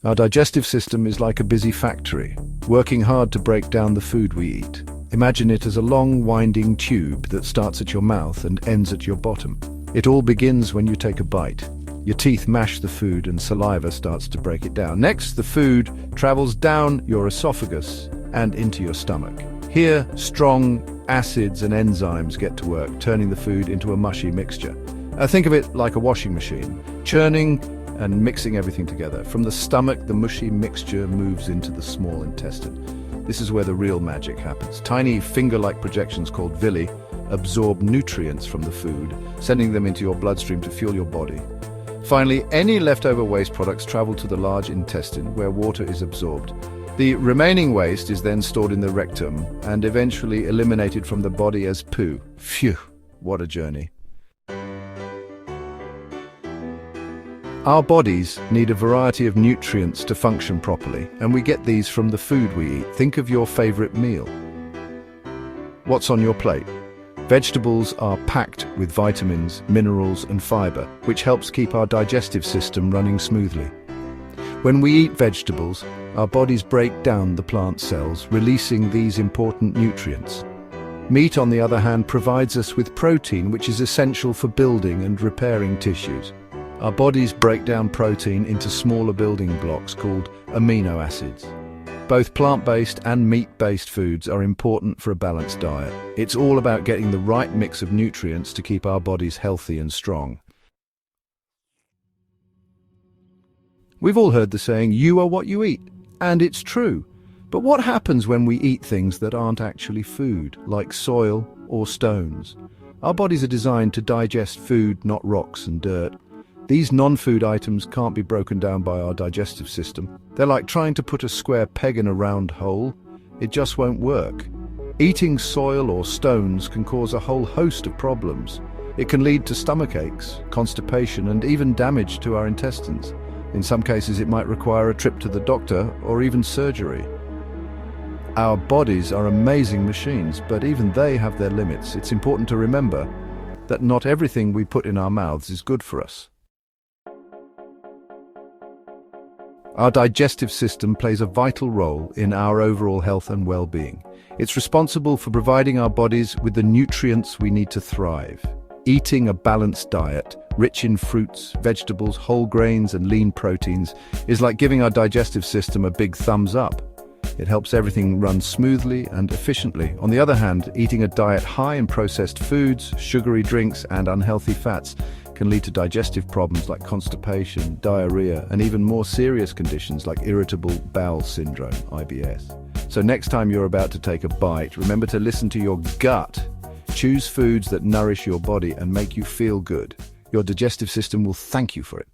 Our digestive system is like a busy factory, working hard to break down the food we eat. Imagine it as a long, winding tube that starts at your mouth and ends at your bottom. It all begins when you take a bite. Your teeth mash the food and saliva starts to break it down. Next, the food travels down your esophagus and into your stomach. Here, strong acids and enzymes get to work, turning the food into a mushy mixture. Think of it like a washing machine, churning and mixing everything together. From the stomach, the mushy mixture moves into the small intestine. This is where the real magic happens. Tiny finger-like projections called villi absorb nutrients from the food, sending them into your bloodstream to fuel your body. Finally, any leftover waste products travel to the large intestine, where water is absorbed. The remaining waste is then stored in the rectum and eventually eliminated from the body as poo. Phew, what a journey. Our bodies need a variety of nutrients to function properly, and we get these from the food we eat. Think of your favorite meal. What's on your plate? Vegetables are packed with vitamins, minerals, and fiber, which helps keep our digestive system running smoothly. When we eat vegetables, our bodies break down the plant cells, releasing these important nutrients. Meat, on the other hand, provides us with protein, which is essential for building and repairing tissues. Our bodies break down protein into smaller building blocks called amino acids. Both plant-based and meat-based foods are important for a balanced diet. It's all about getting the right mix of nutrients to keep our bodies healthy and strong. We've all heard the saying, "You are what you eat," and it's true. But what happens when we eat things that aren't actually food, like soil or stones? Our bodies are designed to digest food, not rocks and dirt. These non-food items can't be broken down by our digestive system. They're like trying to put a square peg in a round hole. It just won't work. Eating soil or stones can cause a whole host of problems. It can lead to stomach aches, constipation, and even damage to our intestines. In some cases, it might require a trip to the doctor or even surgery. Our bodies are amazing machines, but even they have their limits. It's important to remember that not everything we put in our mouths is good for us. Our digestive system plays a vital role in our overall health and well-being. It's responsible for providing our bodies with the nutrients we need to thrive. Eating a balanced diet, rich in fruits, vegetables, whole grains, and lean proteins, is like giving our digestive system a big thumbs up. It helps everything run smoothly and efficiently. On the other hand, eating a diet high in processed foods, sugary drinks, and unhealthy fats can lead to digestive problems like constipation, diarrhea, and even more serious conditions like irritable bowel syndrome, IBS. So next time you're about to take a bite, remember to listen to your gut. Choose foods that nourish your body and make you feel good. Your digestive system will thank you for it.